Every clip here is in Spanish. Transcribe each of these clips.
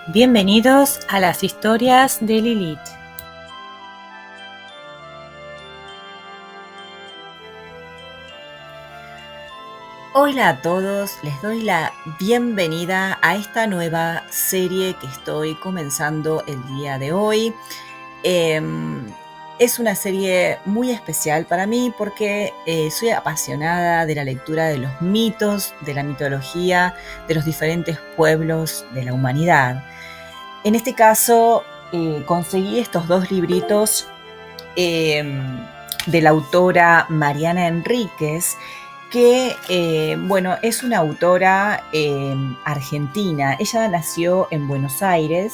Bienvenidos a las historias de Lilith. Hola a todos, les doy la bienvenida a esta nueva serie que estoy comenzando el día de hoy. Es una serie muy especial para mí porque soy apasionada de la lectura de los mitos, de la mitología, de los diferentes pueblos de la humanidad. En este caso, conseguí estos dos libritos de la autora Mariana Enríquez, que es una autora argentina. Ella nació en Buenos Aires,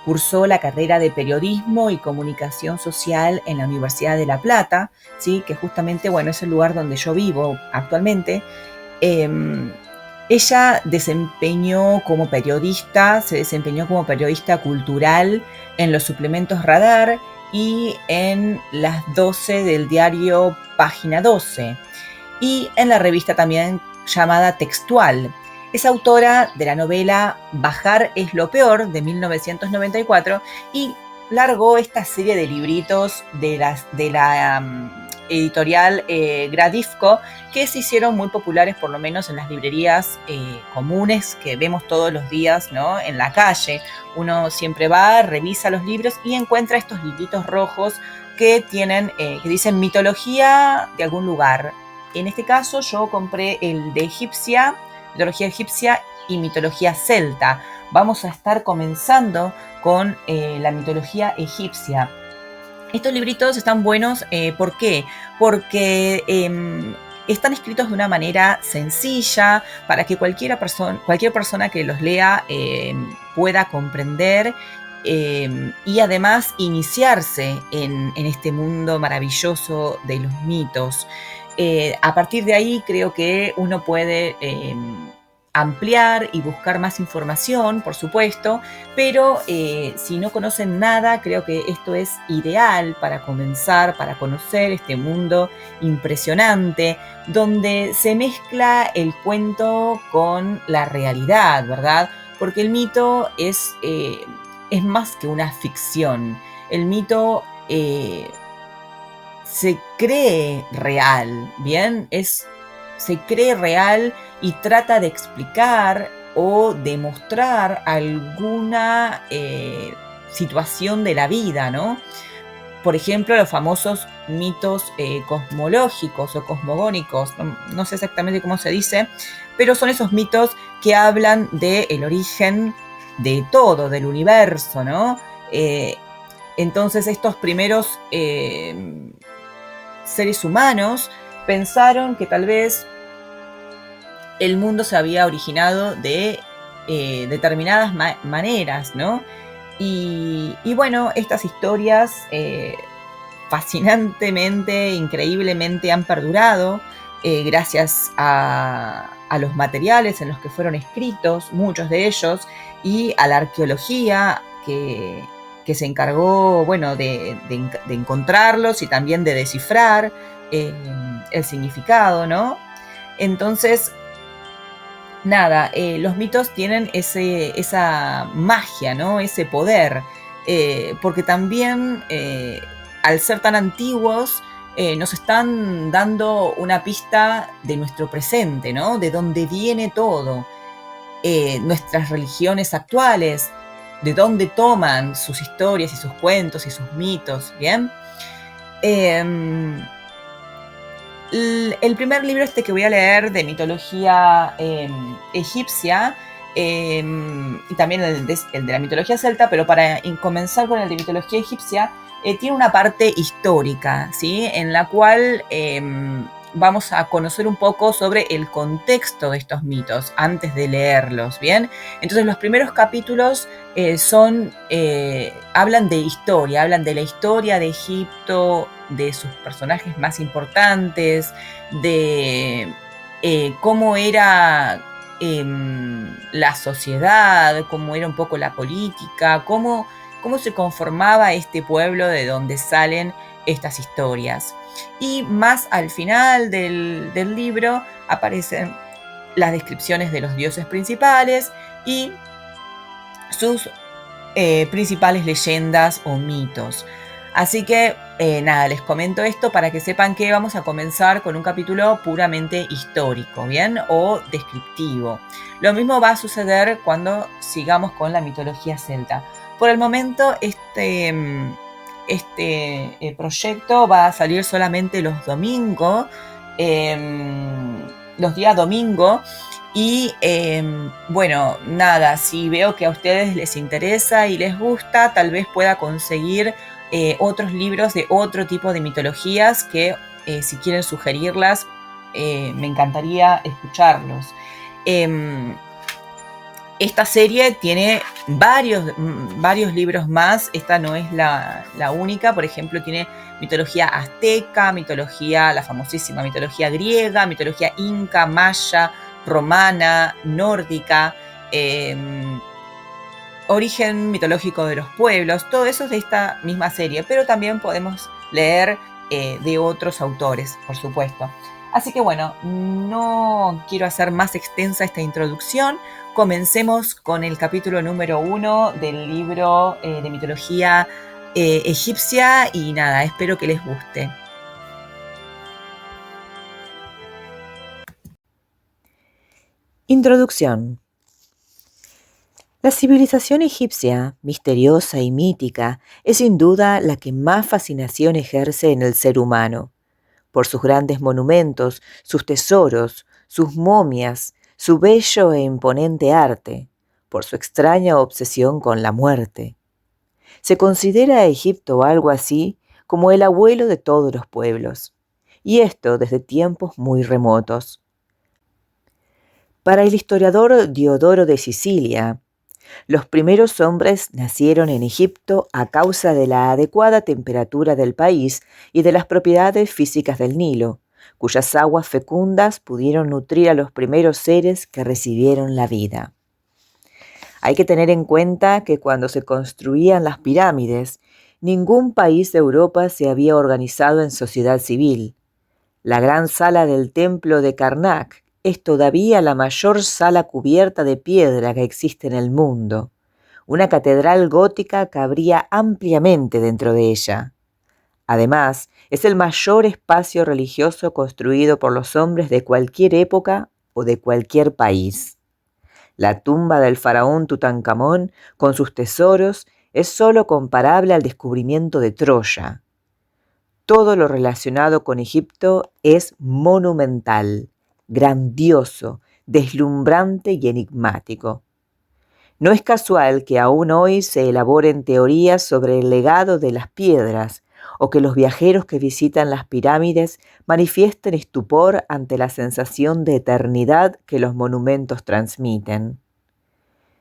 cursó la carrera de Periodismo y Comunicación Social en la Universidad de La Plata, ¿sí? Que justamente es el lugar donde yo vivo actualmente. Ella se desempeñó como periodista cultural en los suplementos Radar y en las 12 del diario Página 12 y en la revista también llamada Textual. Es autora de la novela Bajar es lo peor de 1994 y largó esta serie de libritos de la editorial Gradivco, que se hicieron muy populares por lo menos en las librerías comunes que vemos todos los días, ¿no? En la calle. Uno siempre va, revisa los libros y encuentra estos libritos rojos que tienen, que dicen mitología de algún lugar. En este caso yo compré el de mitología egipcia y mitología celta. Vamos a estar comenzando con la mitología egipcia. Estos libritos están buenos, ¿por qué? Porque están escritos de una manera sencilla para que cualquier persona que los lea pueda comprender y además iniciarse en este mundo maravilloso de los mitos. A partir de ahí creo que uno puede ampliar y buscar más información, por supuesto, pero si no conocen nada, creo que esto es ideal para comenzar, para conocer este mundo impresionante, donde se mezcla el cuento con la realidad, ¿verdad? Porque el mito es más que una ficción. El mito se cree real, ¿bien? Se cree real y trata de explicar o demostrar alguna situación de la vida, ¿no? Por ejemplo, los famosos mitos cosmológicos o cosmogónicos, no sé exactamente cómo se dice, pero son esos mitos que hablan del origen de todo, del universo, ¿no? Entonces estos primeros seres humanos pensaron que tal vez el mundo se había originado de determinadas maneras, ¿no? Y bueno, estas historias fascinantemente, increíblemente han perdurado gracias a los materiales en los que fueron escritos, muchos de ellos, y a la arqueología que se encargó, de encontrarlos y también de descifrar el significado, ¿no? Entonces, nada, los mitos tienen esa magia, ¿no? Ese poder, porque también al ser tan antiguos nos están dando una pista de nuestro presente, ¿no? De dónde viene todo, nuestras religiones actuales, de dónde toman sus historias y sus cuentos y sus mitos, ¿bien? El primer libro que voy a leer de mitología egipcia y también el de la mitología celta, pero para comenzar con el de mitología egipcia, tiene una parte histórica, ¿sí? En la cual vamos a conocer un poco sobre el contexto de estos mitos antes de leerlos, ¿bien? Entonces los primeros capítulos hablan de historia, hablan de la historia de Egipto, de sus personajes más importantes, de cómo era la sociedad, cómo era un poco la política, cómo se conformaba este pueblo de donde salen estas historias. Y más al final del libro aparecen las descripciones de los dioses principales y sus principales leyendas o mitos. Así que nada, les comento esto para que sepan que vamos a comenzar con un capítulo puramente histórico, ¿bien? O descriptivo. Lo mismo va a suceder cuando sigamos con la mitología celta. Por el momento, este proyecto va a salir solamente los domingos, los días domingo. Y bueno, nada, si veo que a ustedes les interesa y les gusta, tal vez pueda conseguir otros libros de otro tipo de mitologías que si quieren sugerirlas, me encantaría escucharlos. Esta serie tiene varios libros más. Esta no es la única. Por ejemplo, tiene mitología azteca, la famosísima mitología griega, mitología inca, maya, romana, nórdica, origen mitológico de los pueblos. Todo eso es de esta misma serie, pero también podemos leer de otros autores, por supuesto. Así que bueno, no quiero hacer más extensa esta introducción. Comencemos con el capítulo número 1 del libro de mitología egipcia y nada, espero que les guste. Introducción. La civilización egipcia, misteriosa y mítica, es sin duda la que más fascinación ejerce en el ser humano, por sus grandes monumentos, sus tesoros, sus momias, su bello e imponente arte, por su extraña obsesión con la muerte. Se considera a Egipto algo así como el abuelo de todos los pueblos, y esto desde tiempos muy remotos. Para el historiador Diodoro de Sicilia, los primeros hombres nacieron en Egipto a causa de la adecuada temperatura del país y de las propiedades físicas del Nilo, cuyas aguas fecundas pudieron nutrir a los primeros seres que recibieron la vida. Hay que tener en cuenta que cuando se construían las pirámides, ningún país de Europa se había organizado en sociedad civil. La gran sala del templo de Karnak es todavía la mayor sala cubierta de piedra que existe en el mundo. Una catedral gótica cabría ampliamente dentro de ella. Además, es el mayor espacio religioso construido por los hombres de cualquier época o de cualquier país. La tumba del faraón Tutankamón, con sus tesoros, es solo comparable al descubrimiento de Troya. Todo lo relacionado con Egipto es monumental, grandioso, deslumbrante y enigmático. No es casual que aún hoy se elaboren teorías sobre el legado de las piedras o que los viajeros que visitan las pirámides manifiesten estupor ante la sensación de eternidad que los monumentos transmiten.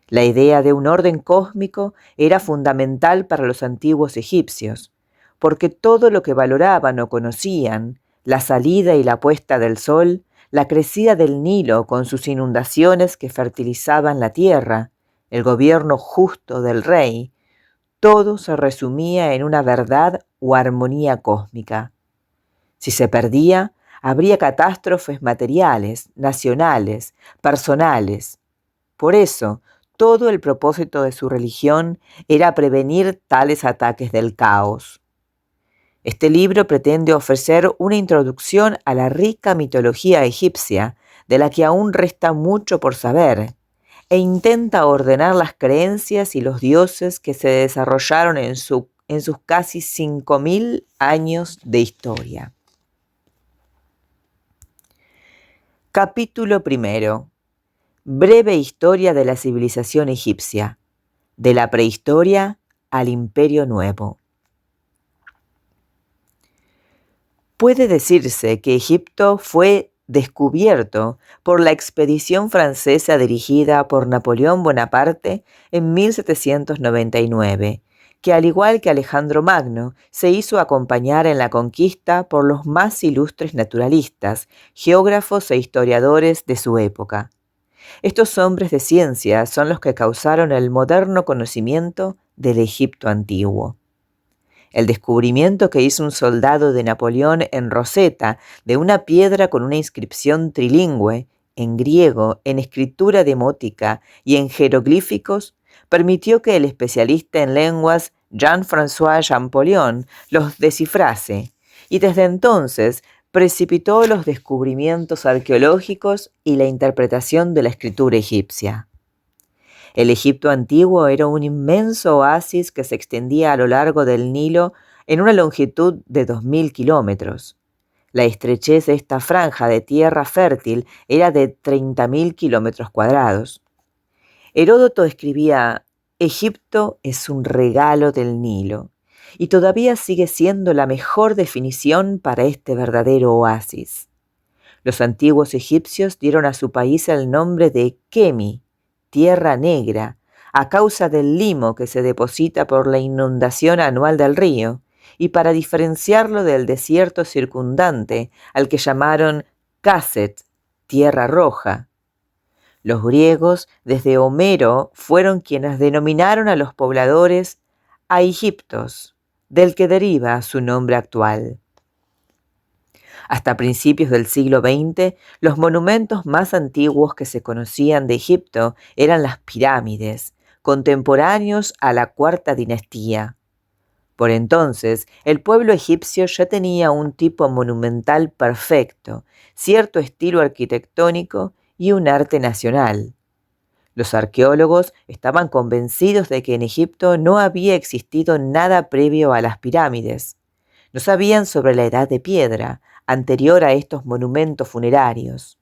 La idea de un orden cósmico era fundamental para los antiguos egipcios, porque todo lo que valoraban o conocían, la salida y la puesta del sol, la crecida del Nilo con sus inundaciones que fertilizaban la tierra, el gobierno justo del rey, todo se resumía en una verdad o armonía cósmica. Si se perdía, habría catástrofes materiales, nacionales, personales. Por eso, todo el propósito de su religión era prevenir tales ataques del caos. Este libro pretende ofrecer una introducción a la rica mitología egipcia, de la que aún resta mucho por saber, e intenta ordenar las creencias y los dioses que se desarrollaron en sus casi 5.000 años de historia. Capítulo 1. Breve historia de la civilización egipcia, de la prehistoria al Imperio Nuevo. Puede decirse que Egipto fue descubierto por la expedición francesa dirigida por Napoleón Bonaparte en 1799, que al igual que Alejandro Magno, se hizo acompañar en la conquista por los más ilustres naturalistas, geógrafos e historiadores de su época. Estos hombres de ciencia son los que causaron el moderno conocimiento del Egipto antiguo. El descubrimiento que hizo un soldado de Napoleón en Rosetta de una piedra con una inscripción trilingüe, en griego, en escritura demótica y en jeroglíficos, permitió que el especialista en lenguas Jean-François Champollion los descifrase, y desde entonces precipitó los descubrimientos arqueológicos y la interpretación de la escritura egipcia. El Egipto antiguo era un inmenso oasis que se extendía a lo largo del Nilo en una longitud de 2000 kilómetros. La estrechez de esta franja de tierra fértil era de 30.000 kilómetros cuadrados. Heródoto escribía: Egipto es un regalo del Nilo, y todavía sigue siendo la mejor definición para este verdadero oasis. Los antiguos egipcios dieron a su país el nombre de Kemi, tierra negra, a causa del limo que se deposita por la inundación anual del río, y para diferenciarlo del desierto circundante, al que llamaron Kaset, tierra roja. Los griegos, desde Homero, fueron quienes denominaron a los pobladores Aegyptos, del que deriva su nombre actual. Hasta principios del siglo XX, los monumentos más antiguos que se conocían de Egipto eran las pirámides, contemporáneos a la cuarta dinastía. Por entonces, el pueblo egipcio ya tenía un tipo monumental perfecto, cierto estilo arquitectónico y un arte nacional. Los arqueólogos estaban convencidos de que en Egipto no había existido nada previo a las pirámides. No sabían sobre la edad de piedra, anterior a estos monumentos funerarios.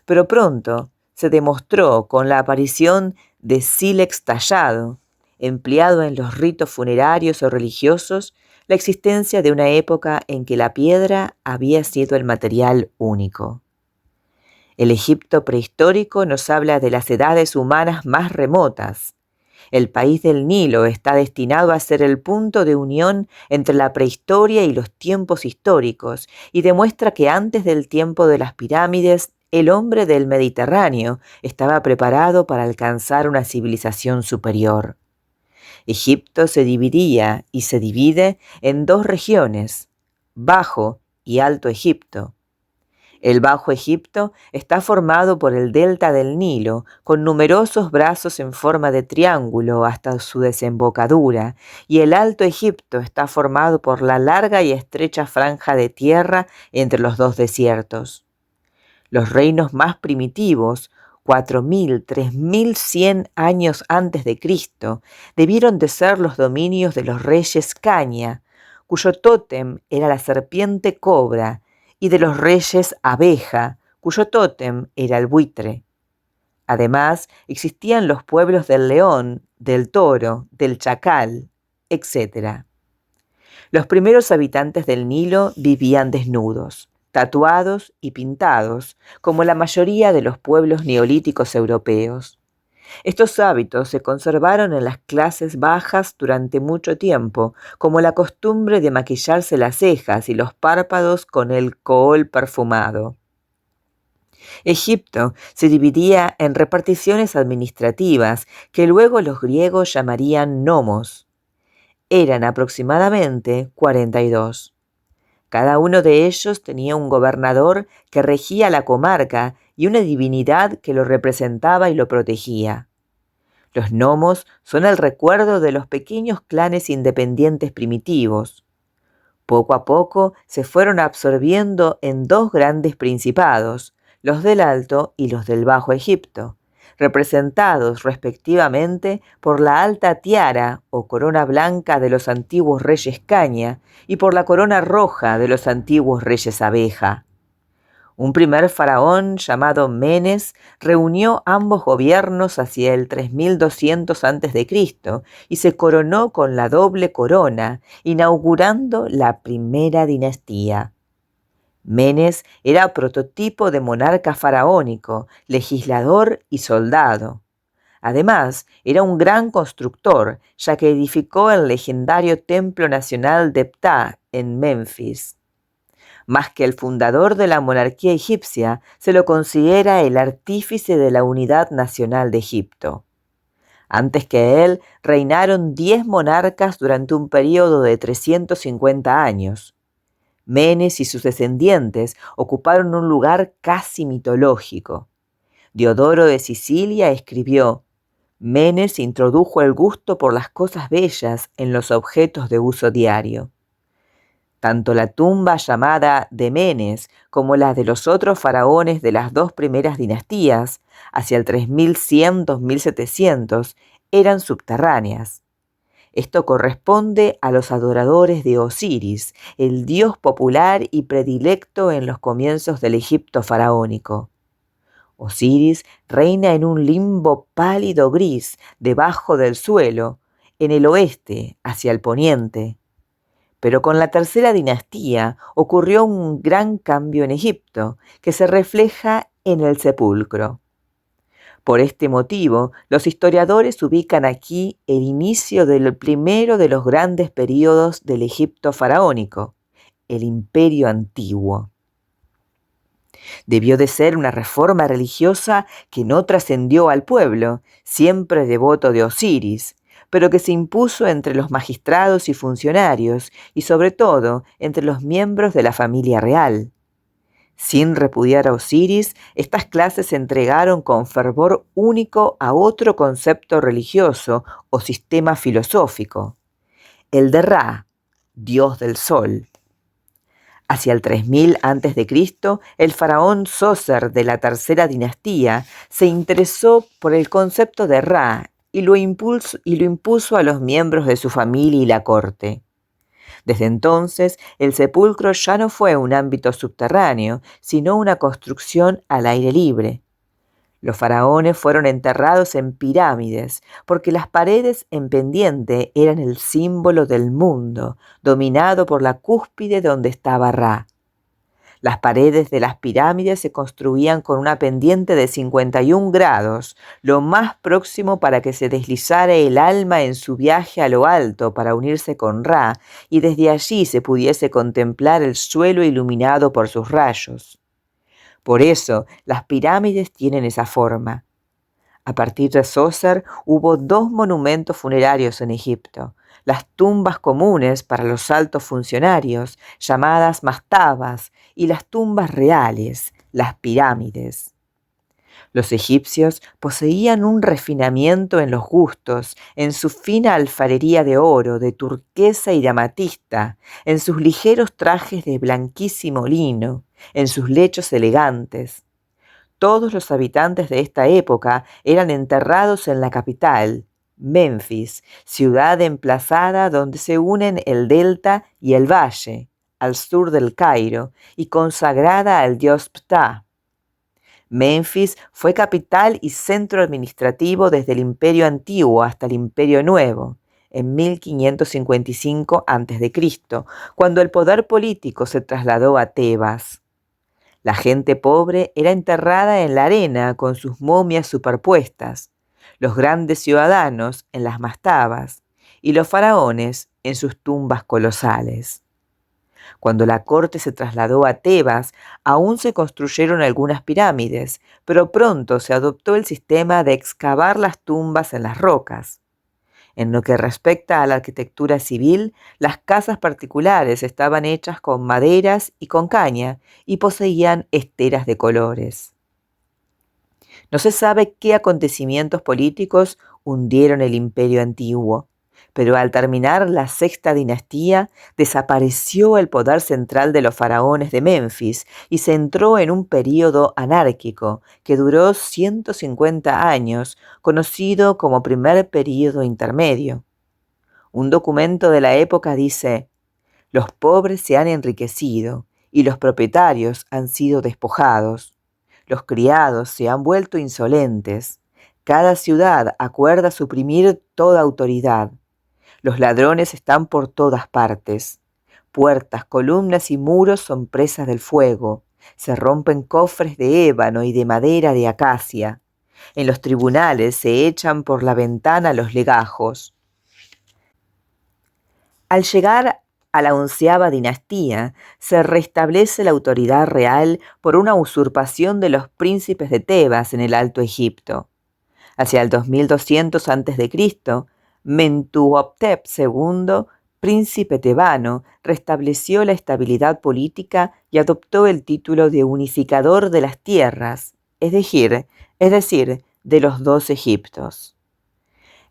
Pero pronto se demostró con la aparición de sílex tallado, empleado en los ritos funerarios o religiosos, la existencia de una época en que la piedra había sido el material único. El Egipto prehistórico nos habla de las edades humanas más remotas. El país del Nilo está destinado a ser el punto de unión entre la prehistoria y los tiempos históricos, y demuestra que antes del tiempo de las pirámides, el hombre del Mediterráneo estaba preparado para alcanzar una civilización superior. Egipto se dividía y se divide en dos regiones, Bajo y Alto Egipto. El Bajo Egipto está formado por el delta del Nilo, con numerosos brazos en forma de triángulo hasta su desembocadura, y el Alto Egipto está formado por la larga y estrecha franja de tierra entre los dos desiertos. Los reinos más primitivos, 4.000, 3.100 años antes de Cristo, debieron de ser los dominios de los reyes Caña, cuyo tótem era la serpiente cobra, y de los reyes Abeja, cuyo tótem era el buitre. Además, existían los pueblos del león, del toro, del chacal, etc. Los primeros habitantes del Nilo vivían desnudos, tatuados y pintados, como la mayoría de los pueblos neolíticos europeos. Estos hábitos se conservaron en las clases bajas durante mucho tiempo, como la costumbre de maquillarse las cejas y los párpados con el cool perfumado. Egipto se dividía en reparticiones administrativas que luego los griegos llamarían nomos. Eran aproximadamente 42. Cada uno de ellos tenía un gobernador que regía la comarca y una divinidad que lo representaba y lo protegía. Los nomos son el recuerdo de los pequeños clanes independientes primitivos. Poco a poco se fueron absorbiendo en dos grandes principados, los del Alto y los del Bajo Egipto, representados respectivamente por la alta tiara o corona blanca de los antiguos reyes Caña y por la corona roja de los antiguos reyes Abeja. Un primer faraón llamado Menes reunió ambos gobiernos hacia el 3200 a.C. y se coronó con la doble corona, inaugurando la primera dinastía. Menes era prototipo de monarca faraónico, legislador y soldado. Además, era un gran constructor, ya que edificó el legendario Templo Nacional de Ptah en Memphis. Más que el fundador de la monarquía egipcia, se lo considera el artífice de la unidad nacional de Egipto. Antes que él, reinaron 10 monarcas durante un período de 350 años. Menes y sus descendientes ocuparon un lugar casi mitológico. Diodoro de Sicilia escribió: Menes introdujo el gusto por las cosas bellas en los objetos de uso diario. Tanto la tumba llamada de Menes como la de los otros faraones de las dos primeras dinastías, hacia el 3100-2700, eran subterráneas. Esto corresponde a los adoradores de Osiris, el dios popular y predilecto en los comienzos del Egipto faraónico. Osiris reina en un limbo pálido gris debajo del suelo, en el oeste, hacia el poniente. Pero con la tercera dinastía ocurrió un gran cambio en Egipto, que se refleja en el sepulcro. Por este motivo, los historiadores ubican aquí el inicio del primero de los grandes períodos del Egipto faraónico, el Imperio Antiguo. Debió de ser una reforma religiosa que no trascendió al pueblo, siempre devoto de Osiris, pero que se impuso entre los magistrados y funcionarios y sobre todo entre los miembros de la familia real. Sin repudiar a Osiris, estas clases se entregaron con fervor único a otro concepto religioso o sistema filosófico, el de Ra, dios del sol. Hacia el 3000 a.C., el faraón Sócer de la tercera dinastía se interesó por el concepto de Ra y lo impuso a los miembros de su familia y la corte. Desde entonces, el sepulcro ya no fue un ámbito subterráneo, sino una construcción al aire libre. Los faraones fueron enterrados en pirámides, porque las paredes en pendiente eran el símbolo del mundo, dominado por la cúspide donde estaba Ra. Las paredes de las pirámides se construían con una pendiente de 51 grados, lo más próximo para que se deslizara el alma en su viaje a lo alto para unirse con Ra, y desde allí se pudiese contemplar el suelo iluminado por sus rayos. Por eso, las pirámides tienen esa forma. A partir de Sócer hubo dos monumentos funerarios en Egipto: las tumbas comunes para los altos funcionarios, llamadas mastabas, y las tumbas reales, las pirámides. Los egipcios poseían un refinamiento en los gustos, en su fina alfarería de oro, de turquesa y de amatista, en sus ligeros trajes de blanquísimo lino, en sus lechos elegantes. Todos los habitantes de esta época eran enterrados en la capital, Menfis, ciudad emplazada donde se unen el delta y el valle, al sur del Cairo, y consagrada al dios Ptah. Menfis fue capital y centro administrativo desde el Imperio Antiguo hasta el Imperio Nuevo, en 1555 a.C., cuando el poder político se trasladó a Tebas. La gente pobre era enterrada en la arena con sus momias superpuestas, los grandes ciudadanos en las mastabas y los faraones en sus tumbas colosales. Cuando la corte se trasladó a Tebas, aún se construyeron algunas pirámides, pero pronto se adoptó el sistema de excavar las tumbas en las rocas. En lo que respecta a la arquitectura civil, las casas particulares estaban hechas con maderas y con caña y poseían esteras de colores. No se sabe qué acontecimientos políticos hundieron el Imperio Antiguo, pero al terminar la sexta dinastía desapareció el poder central de los faraones de Menfis y se entró en un período anárquico que duró 150 años, conocido como primer período intermedio. Un documento de la época dice: los pobres se han enriquecido y los propietarios han sido despojados. Los criados se han vuelto insolentes. Cada ciudad acuerda suprimir toda autoridad. Los ladrones están por todas partes. Puertas, columnas y muros son presas del fuego. Se rompen cofres de ébano y de madera de acacia. En los tribunales se echan por la ventana los legajos. Al llegar a la 11ª dinastía, se restablece la autoridad real por una usurpación de los príncipes de Tebas en el Alto Egipto. Hacia el 2200 a.C., Mentuhotep II, príncipe tebano, restableció la estabilidad política y adoptó el título de unificador de las tierras, es decir, de los dos Egiptos.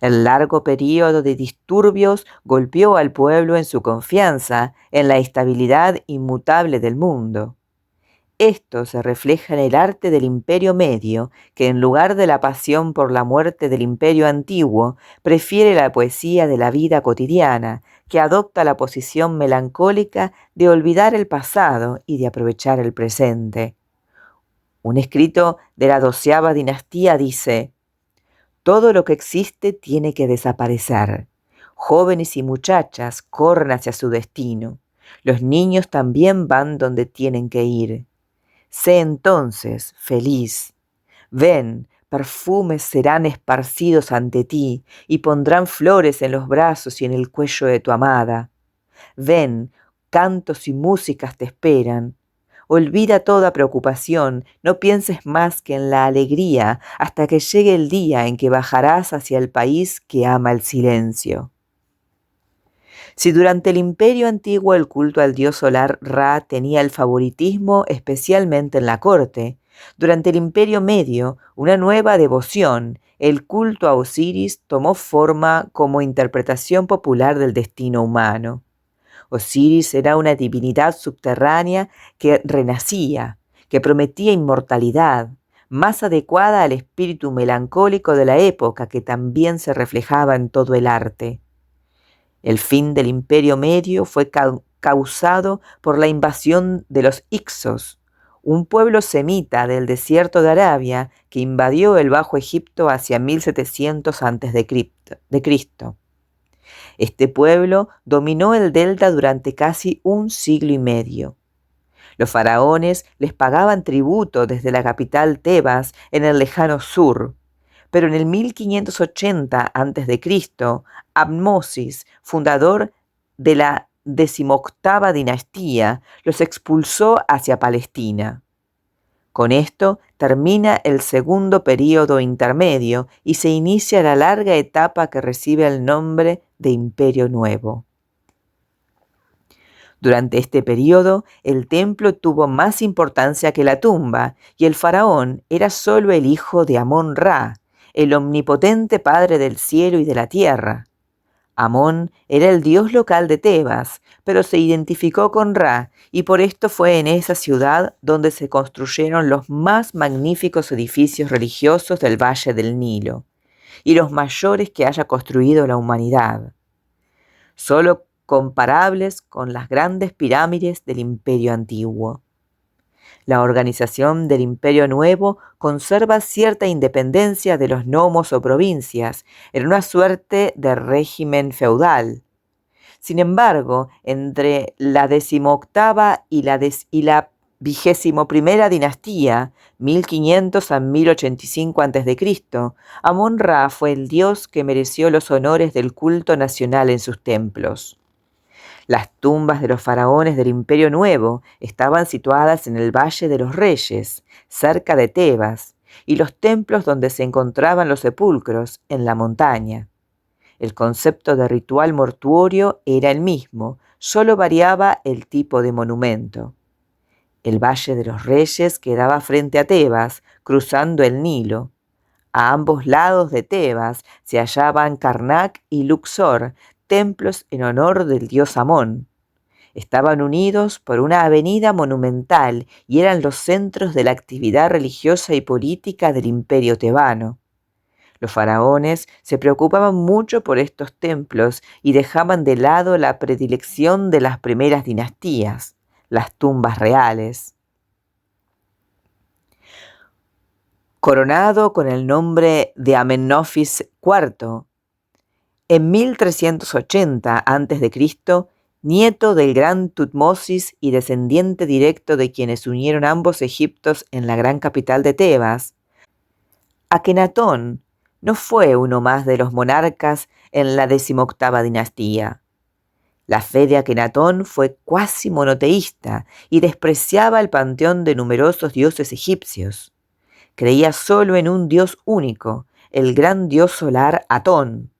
El largo período de disturbios golpeó al pueblo en su confianza en la estabilidad inmutable del mundo. Esto se refleja en el arte del Imperio Medio, que en lugar de la pasión por la muerte del Imperio Antiguo, prefiere la poesía de la vida cotidiana, que adopta la posición melancólica de olvidar el pasado y de aprovechar el presente. Un escrito de la 12ª dinastía dice: todo lo que existe tiene que desaparecer. Jóvenes y muchachas corren hacia su destino. Los niños también van donde tienen que ir. Sé entonces feliz. Ven, perfumes serán esparcidos ante ti y pondrán flores en los brazos y en el cuello de tu amada. Ven, cantos y músicas te esperan. Olvida toda preocupación, no pienses más que en la alegría hasta que llegue el día en que bajarás hacia el país que ama el silencio. Si durante el Imperio Antiguo el culto al dios solar Ra tenía el favoritismo especialmente en la corte, durante el Imperio Medio una nueva devoción, el culto a Osiris, tomó forma como interpretación popular del destino humano. Osiris era una divinidad subterránea que renacía, que prometía inmortalidad, más adecuada al espíritu melancólico de la época que también se reflejaba en todo el arte. El fin del Imperio Medio fue causado por la invasión de los Hicsos, un pueblo semita del desierto de Arabia que invadió el Bajo Egipto hacia 1700 a.C. Este pueblo dominó el delta durante casi un siglo y medio. Los faraones les pagaban tributo desde la capital Tebas en el lejano sur, pero en el 1580 a.C., Ahmosis, fundador de la 18ª dinastía, los expulsó hacia Palestina. Con esto termina el segundo período intermedio y se inicia la larga etapa que recibe el nombre de Imperio Nuevo. Durante este período, el templo tuvo más importancia que la tumba y el faraón era solo el hijo de Amón-Ra, el omnipotente padre del cielo y de la tierra. Amón era el dios local de Tebas, pero se identificó con Ra y por esto fue en esa ciudad donde se construyeron los más magníficos edificios religiosos del Valle del Nilo y los mayores que haya construido la humanidad, solo comparables con las grandes pirámides del Imperio Antiguo. La organización del Imperio Nuevo conserva cierta independencia de los nomos o provincias, en una suerte de régimen feudal. Sin embargo, entre la 18ª y la 21ª dinastía, 1500 a 1085 a.C., Amón-Ra fue el dios que mereció los honores del culto nacional en sus templos. Las tumbas de los faraones del Imperio Nuevo estaban situadas en el Valle de los Reyes, cerca de Tebas, y los templos donde se encontraban los sepulcros, en la montaña. El concepto de ritual mortuorio era el mismo, solo variaba el tipo de monumento. El Valle de los Reyes quedaba frente a Tebas, cruzando el Nilo. A ambos lados de Tebas se hallaban Karnak y Luxor, templos en honor del dios Amón. Estaban unidos por una avenida monumental y eran los centros de la actividad religiosa y política del imperio tebano. Los faraones se preocupaban mucho por estos templos y dejaban de lado la predilección de las primeras dinastías, las tumbas reales. Coronado con el nombre de Amenofis IV, en 1380 a.C., nieto del gran Tutmosis y descendiente directo de quienes unieron ambos Egiptos en la gran capital de Tebas, Akenatón no fue uno más de los monarcas en la 18ª dinastía. La fe de Akenatón fue cuasi monoteísta y despreciaba el panteón de numerosos dioses egipcios. Creía solo en un dios único, el gran dios solar Atón.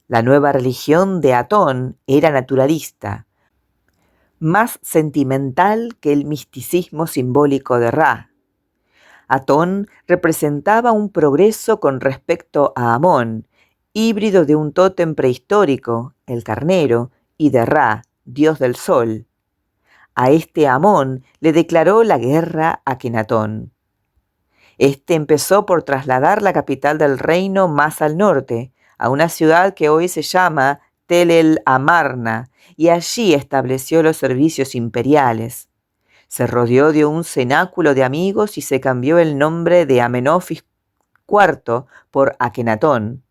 La nueva religión de Atón era naturalista, más sentimental que el misticismo simbólico de Ra. Atón representaba un progreso con respecto a Amón híbrido de un tótem prehistórico, el carnero, y de Ra, dios del sol. A este Amón le declaró la guerra a Akenatón. Este empezó por trasladar la capital del reino más al norte, a una ciudad que hoy se llama Tel el Amarna, y allí estableció los servicios imperiales. Se rodeó de un cenáculo de amigos y se cambió el nombre de Amenofis IV por Akenatón.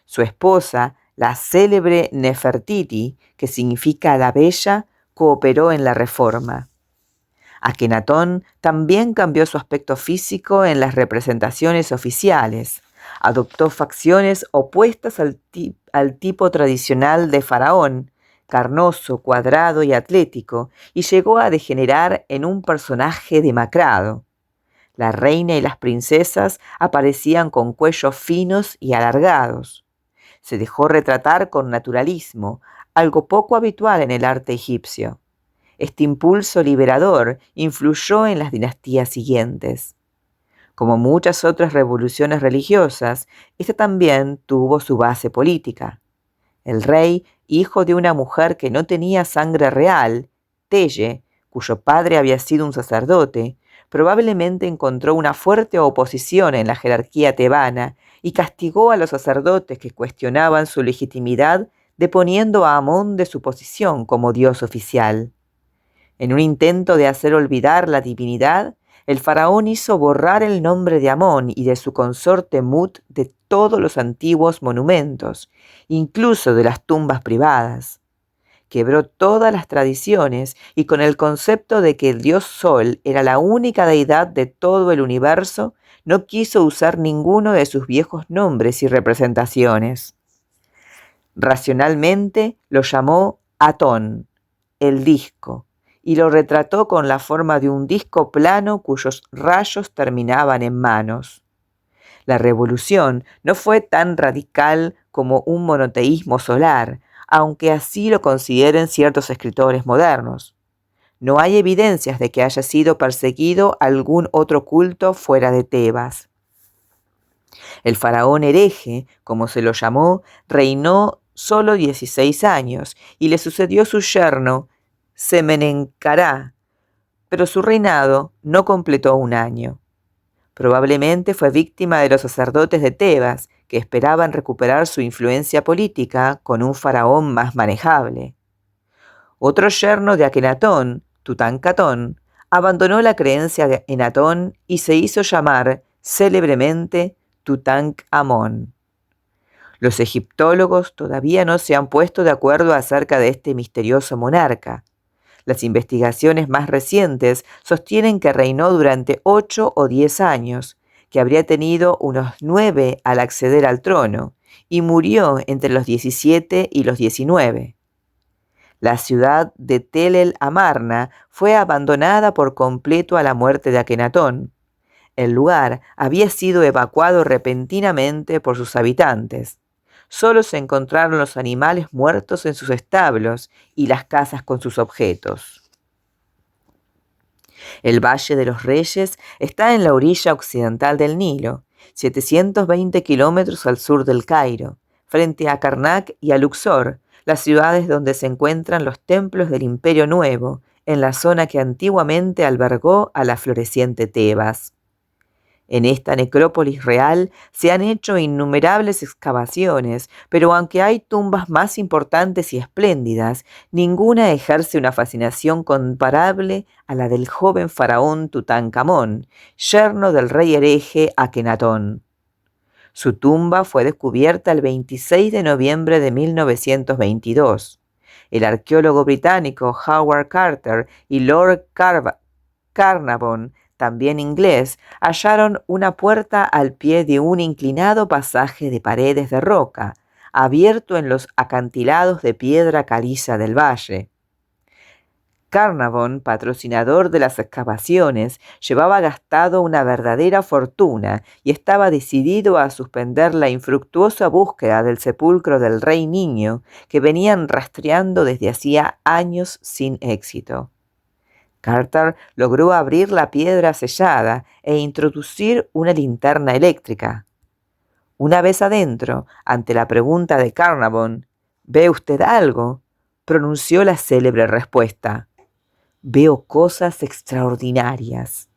Su esposa, la célebre Nefertiti, que significa la bella, cooperó en la reforma. Akenatón también cambió su aspecto físico en las representaciones oficiales. Adoptó facciones opuestas al tipo tradicional de faraón, carnoso, cuadrado y atlético, y llegó a degenerar en un personaje demacrado. La reina y las princesas aparecían con cuellos finos y alargados. Se dejó retratar con naturalismo, algo poco habitual en el arte egipcio. Este impulso liberador influyó en las dinastías siguientes. Como muchas otras revoluciones religiosas, esta también tuvo su base política. El rey, hijo de una mujer que no tenía sangre real, Teye, cuyo padre había sido un sacerdote, probablemente encontró una fuerte oposición en la jerarquía tebana y castigó a los sacerdotes que cuestionaban su legitimidad deponiendo a Amón de su posición como dios oficial. En un intento de hacer olvidar la divinidad, el faraón hizo borrar el nombre de Amón y de su consorte Mut de todos los antiguos monumentos, incluso de las tumbas privadas. Quebró todas las tradiciones y con el concepto de que el dios Sol era la única deidad de todo el universo, no quiso usar ninguno de sus viejos nombres y representaciones. Racionalmente lo llamó Atón, el disco, y lo retrató con la forma de un disco plano cuyos rayos terminaban en manos. La revolución no fue tan radical como un monoteísmo solar, aunque así lo consideren ciertos escritores modernos. No hay evidencias de que haya sido perseguido algún otro culto fuera de Tebas. El faraón hereje, como se lo llamó, reinó solo 16 años y le sucedió su yerno, Semenencará, pero su reinado no completó un año. Probablemente fue víctima de los sacerdotes de Tebas, que esperaban recuperar su influencia política con un faraón más manejable. Otro yerno de Akenatón, Tutankamón, abandonó la creencia en Atón y se hizo llamar célebremente Tutankamón. Los egiptólogos todavía no se han puesto de acuerdo acerca de este misterioso monarca. Las investigaciones más recientes sostienen que reinó durante 8 o 10 años, que habría tenido unos 9 al acceder al trono, y murió entre los 17 y los 19. La ciudad de Tel el Amarna fue abandonada por completo a la muerte de Akenatón. El lugar había sido evacuado repentinamente por sus habitantes. Solo se encontraron los animales muertos en sus establos y las casas con sus objetos. El Valle de los Reyes está en la orilla occidental del Nilo, 720 kilómetros al sur del Cairo, frente a Karnak y a Luxor, las ciudades donde se encuentran los templos del Imperio Nuevo, en la zona que antiguamente albergó a la floreciente Tebas. En esta necrópolis real se han hecho innumerables excavaciones, pero aunque hay tumbas más importantes y espléndidas, ninguna ejerce una fascinación comparable a la del joven faraón Tutankamón, yerno del rey hereje Akenatón. Su tumba fue descubierta el 26 de noviembre de 1922. El arqueólogo británico Howard Carter y Lord Carnarvon, también inglés, hallaron una puerta al pie de un inclinado pasaje de paredes de roca, abierto en los acantilados de piedra caliza del valle. Carnarvon, patrocinador de las excavaciones, llevaba gastado una verdadera fortuna y estaba decidido a suspender la infructuosa búsqueda del sepulcro del rey niño que venían rastreando desde hacía años sin éxito. Carter logró abrir la piedra sellada e introducir una linterna eléctrica. Una vez adentro, ante la pregunta de Carnarvon, ¿ve usted algo?, pronunció la célebre respuesta: «Veo cosas extraordinarias».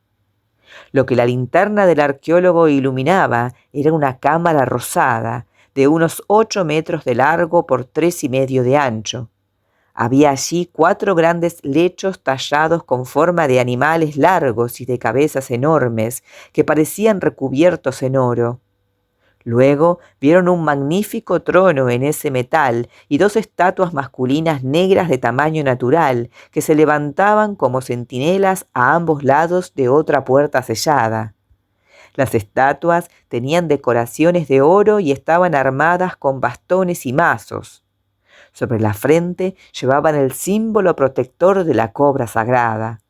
Lo que la linterna del arqueólogo iluminaba era una cámara rosada de unos 8 metros de largo por 3,5 de ancho. Había allí 4 grandes lechos tallados con forma de animales largos y de cabezas enormes que parecían recubiertos en oro. Luego vieron un magnífico trono en ese metal y 2 estatuas masculinas negras de tamaño natural que se levantaban como centinelas a ambos lados de otra puerta sellada. Las estatuas tenían decoraciones de oro y estaban armadas con bastones y mazos. Sobre la frente llevaban el símbolo protector de la cobra sagrada.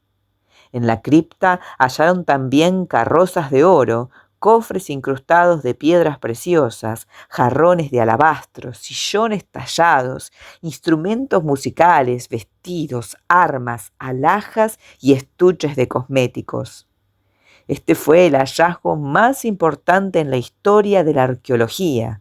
En la cripta hallaron también carrozas de oro, cofres incrustados de piedras preciosas, jarrones de alabastro, sillones tallados, instrumentos musicales, vestidos, armas, alhajas y estuches de cosméticos. Este fue el hallazgo más importante en la historia de la arqueología.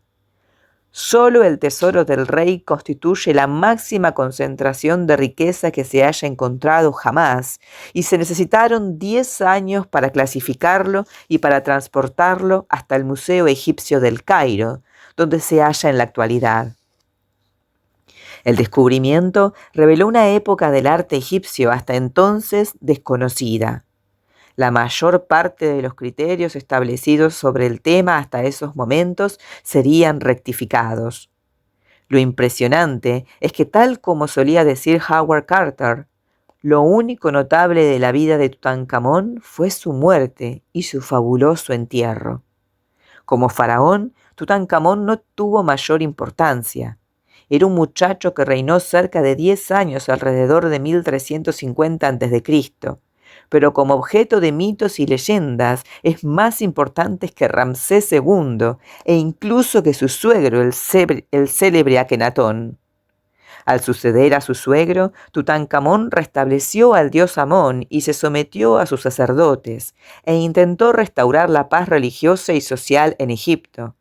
Solo el tesoro del rey constituye la máxima concentración de riqueza que se haya encontrado jamás, y se necesitaron 10 años para clasificarlo y para transportarlo hasta el Museo Egipcio del Cairo, donde se halla en la actualidad. El descubrimiento reveló una época del arte egipcio hasta entonces desconocida. La mayor parte de los criterios establecidos sobre el tema hasta esos momentos serían rectificados. Lo impresionante es que, tal como solía decir Howard Carter, lo único notable de la vida de Tutankamón fue su muerte y su fabuloso entierro. Como faraón, Tutankamón no tuvo mayor importancia. Era un muchacho que reinó cerca de 10 años alrededor de 1350 a.C., pero como objeto de mitos y leyendas es más importante que Ramsés II e incluso que su suegro, el célebre Akenatón. Al suceder a su suegro, Tutankamón restableció al dios Amón y se sometió a sus sacerdotes e intentó restaurar la paz religiosa y social en Egipto.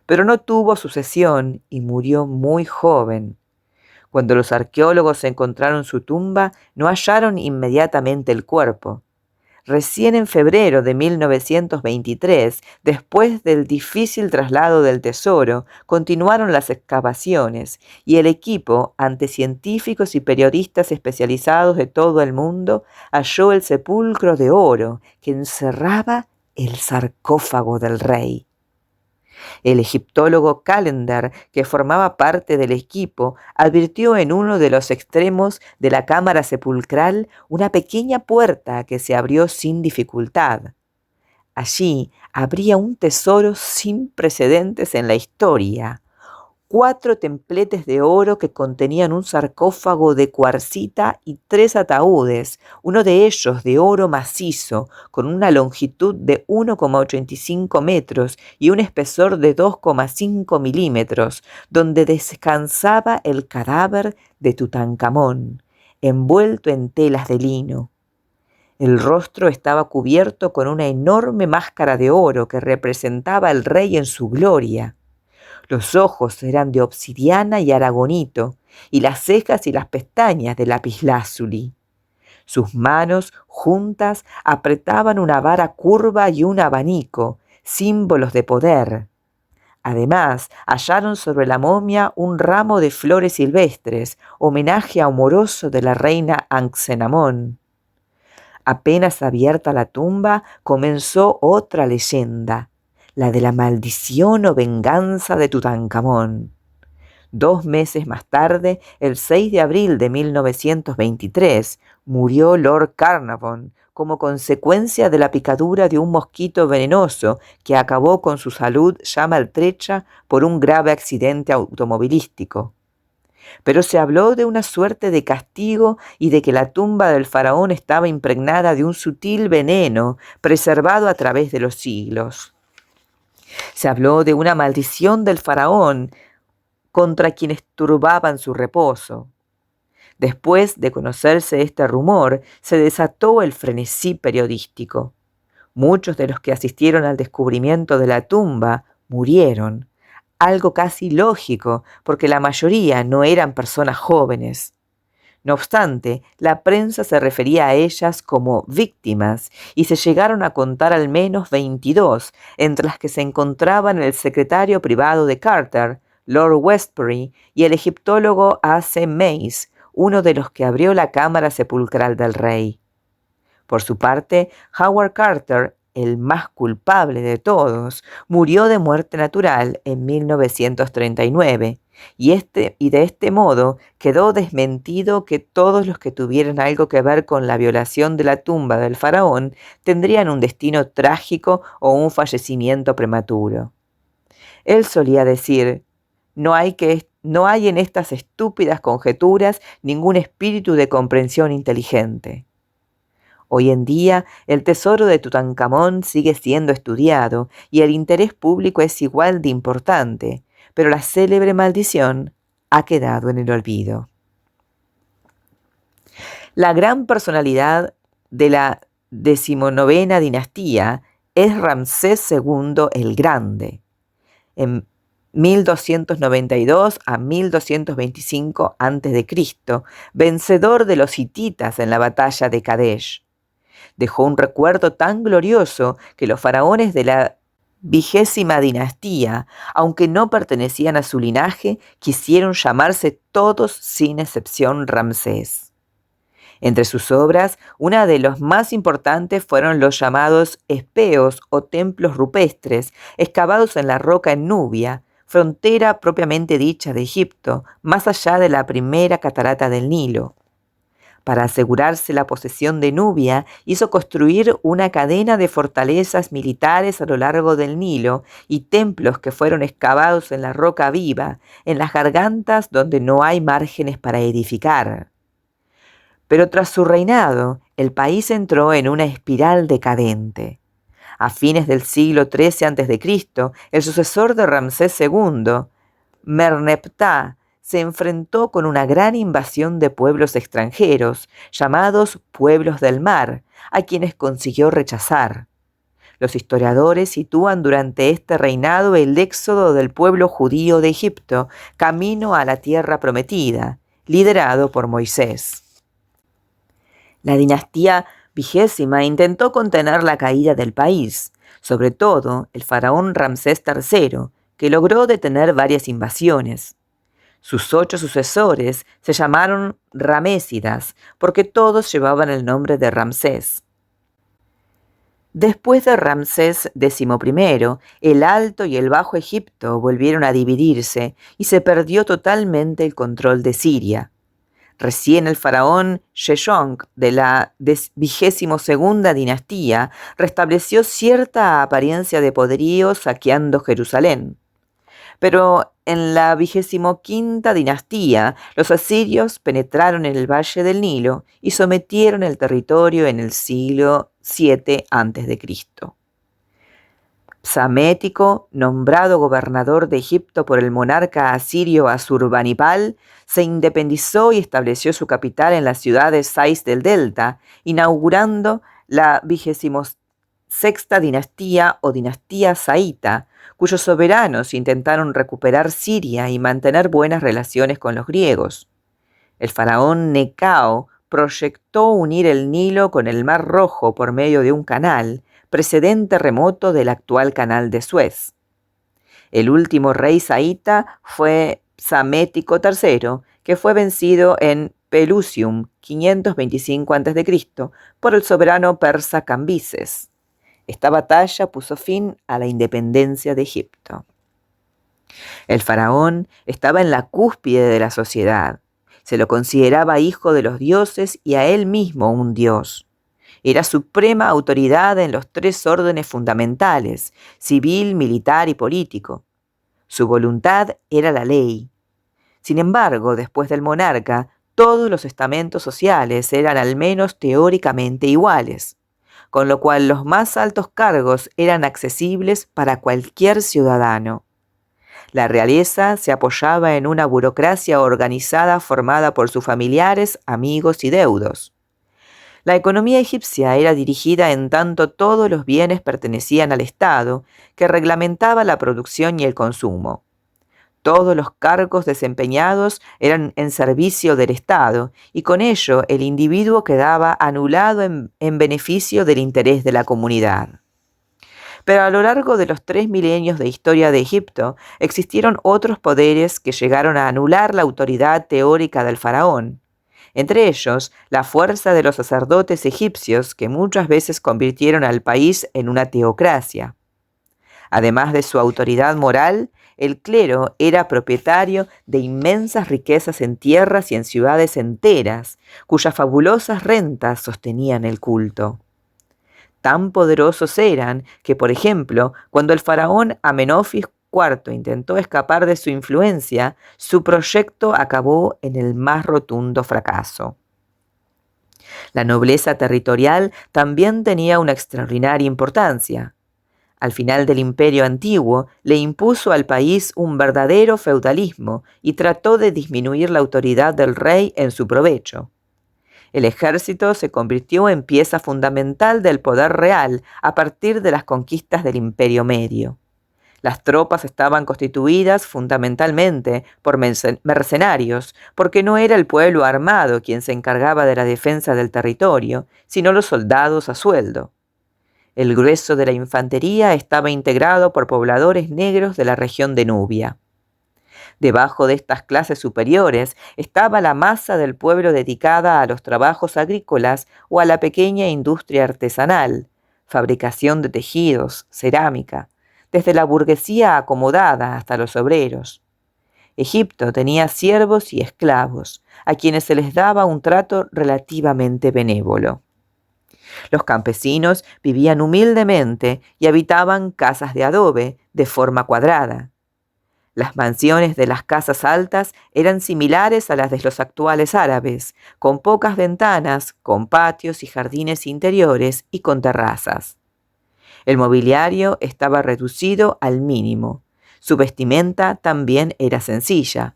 Pero no tuvo sucesión y murió muy joven. Cuando los arqueólogos encontraron su tumba, no hallaron inmediatamente el cuerpo. Recién en febrero de 1923, después del difícil traslado del tesoro, continuaron las excavaciones y el equipo, ante científicos y periodistas especializados de todo el mundo, halló el sepulcro de oro que encerraba el sarcófago del rey. El egiptólogo Callender, que formaba parte del equipo, advirtió en uno de los extremos de la cámara sepulcral una pequeña puerta que se abrió sin dificultad. Allí habría un tesoro sin precedentes en la historia: 4 templetes de oro que contenían un sarcófago de cuarcita y 3 ataúdes, uno de ellos de oro macizo, con una longitud de 1,85 metros y un espesor de 2,5 milímetros, donde descansaba el cadáver de Tutankamón, envuelto en telas de lino. El rostro estaba cubierto con una enorme máscara de oro que representaba al rey en su gloria. Los ojos eran de obsidiana y aragonito, y las cejas y las pestañas de lapislázuli. Sus manos juntas apretaban una vara curva y un abanico, símbolos de poder. Además, hallaron sobre la momia un ramo de flores silvestres, homenaje amoroso de la reina Anck-Senamón. Apenas abierta la tumba, comenzó otra leyenda: la de la maldición o venganza de Tutankamón. 2 meses más tarde, el 6 de abril de 1923, murió Lord Carnarvon como consecuencia de la picadura de un mosquito venenoso que acabó con su salud ya maltrecha por un grave accidente automovilístico. Pero se habló de una suerte de castigo y de que la tumba del faraón estaba impregnada de un sutil veneno preservado a través de los siglos. Se habló de una maldición del faraón contra quienes turbaban su reposo. Después de conocerse este rumor, se desató el frenesí periodístico. Muchos de los que asistieron al descubrimiento de la tumba, murieron, algo casi lógico porque la mayoría no eran personas jóvenes. No obstante, la prensa se refería a ellas como víctimas y se llegaron a contar al menos 22, entre las que se encontraban el secretario privado de Carter, Lord Westbury, y el egiptólogo A. C. Mays, uno de los que abrió la cámara sepulcral del rey. Por su parte, Howard Carter, el más culpable de todos, murió de muerte natural en 1939, y de este modo quedó desmentido que todos los que tuvieran algo que ver con la violación de la tumba del faraón tendrían un destino trágico o un fallecimiento prematuro. Él solía decir: no hay en estas estúpidas conjeturas ningún espíritu de comprensión inteligente. Hoy en día, el tesoro de Tutankamón sigue siendo estudiado y el interés público es igual de importante, pero la célebre maldición ha quedado en el olvido. La gran personalidad de la 19ª dinastía es Ramsés II el Grande. En 1292 a 1225 a.C., vencedor de los hititas en la batalla de Kadesh. Dejó un recuerdo tan glorioso que los faraones de la 20ª dinastía, aunque no pertenecían a su linaje, quisieron llamarse todos sin excepción Ramsés. Entre sus obras, una de las más importantes fueron los llamados espeos o templos rupestres, excavados en la roca en Nubia, frontera propiamente dicha de Egipto, más allá de la primera catarata del Nilo. Para asegurarse la posesión de Nubia, hizo construir una cadena de fortalezas militares a lo largo del Nilo y templos que fueron excavados en la roca viva, en las gargantas donde no hay márgenes para edificar. Pero tras su reinado, el país entró en una espiral decadente. A fines del siglo XIII a.C., el sucesor de Ramsés II, Merneptah, se enfrentó con una gran invasión de pueblos extranjeros, llamados pueblos del mar, a quienes consiguió rechazar. Los historiadores sitúan durante este reinado el éxodo del pueblo judío de Egipto, camino a la tierra prometida, liderado por Moisés. La dinastía 20ª intentó contener la caída del país, sobre todo el faraón Ramsés III, que logró detener varias invasiones. Sus 8 sucesores se llamaron Ramésidas, porque todos llevaban el nombre de Ramsés. Después de Ramsés XI, el Alto y el Bajo Egipto volvieron a dividirse y se perdió totalmente el control de Siria. Recién el faraón Sheshonq de la 22ª dinastía restableció cierta apariencia de poderío saqueando Jerusalén. Pero en la 25ª dinastía, los asirios penetraron en el valle del Nilo y sometieron el territorio en el siglo VII a.C. Psamético, nombrado gobernador de Egipto por el monarca asirio Asurbanipal, se independizó y estableció su capital en la ciudad de Sais del Delta, inaugurando la 26ª dinastía o dinastía saíta, cuyos soberanos intentaron recuperar Siria y mantener buenas relaciones con los griegos. El faraón Necao proyectó unir el Nilo con el Mar Rojo por medio de un canal, precedente remoto del actual canal de Suez. El último rey saíta fue Psamético III, que fue vencido en Pelusium 525 a.C. por el soberano persa Cambises. Esta batalla puso fin a la independencia de Egipto. El faraón estaba en la cúspide de la sociedad. Se lo consideraba hijo de los dioses y a él mismo un dios. Era suprema autoridad en los 3 órdenes fundamentales: civil, militar y político. Su voluntad era la ley. Sin embargo, después del monarca, todos los estamentos sociales eran al menos teóricamente iguales, con lo cual los más altos cargos eran accesibles para cualquier ciudadano. La realeza se apoyaba en una burocracia organizada formada por sus familiares, amigos y deudos. La economía egipcia era dirigida en tanto todos los bienes pertenecían al Estado, que reglamentaba la producción y el consumo. Todos los cargos desempeñados eran en servicio del Estado y con ello el individuo quedaba anulado en beneficio del interés de la comunidad. Pero a lo largo de los 3 milenios de historia de Egipto existieron otros poderes que llegaron a anular la autoridad teórica del faraón. Entre ellos, la fuerza de los sacerdotes egipcios que muchas veces convirtieron al país en una teocracia. Además de su autoridad moral, el clero era propietario de inmensas riquezas en tierras y en ciudades enteras, cuyas fabulosas rentas sostenían el culto. Tan poderosos eran que, por ejemplo, cuando el faraón Amenofis IV intentó escapar de su influencia, su proyecto acabó en el más rotundo fracaso. La nobleza territorial también tenía una extraordinaria importancia. Al final del Imperio Antiguo, le impuso al país un verdadero feudalismo y trató de disminuir la autoridad del rey en su provecho. El ejército se convirtió en pieza fundamental del poder real a partir de las conquistas del Imperio Medio. Las tropas estaban constituidas fundamentalmente por mercenarios, porque no era el pueblo armado quien se encargaba de la defensa del territorio, sino los soldados a sueldo. El grueso de la infantería estaba integrado por pobladores negros de la región de Nubia. Debajo de estas clases superiores estaba la masa del pueblo dedicada a los trabajos agrícolas o a la pequeña industria artesanal, fabricación de tejidos, cerámica, desde la burguesía acomodada hasta los obreros. Egipto tenía siervos y esclavos, a quienes se les daba un trato relativamente benévolo. Los campesinos vivían humildemente y habitaban casas de adobe de forma cuadrada. Las mansiones de las casas altas eran similares a las de los actuales árabes, con pocas ventanas, con patios y jardines interiores y con terrazas. El mobiliario estaba reducido al mínimo. Su vestimenta también era sencilla.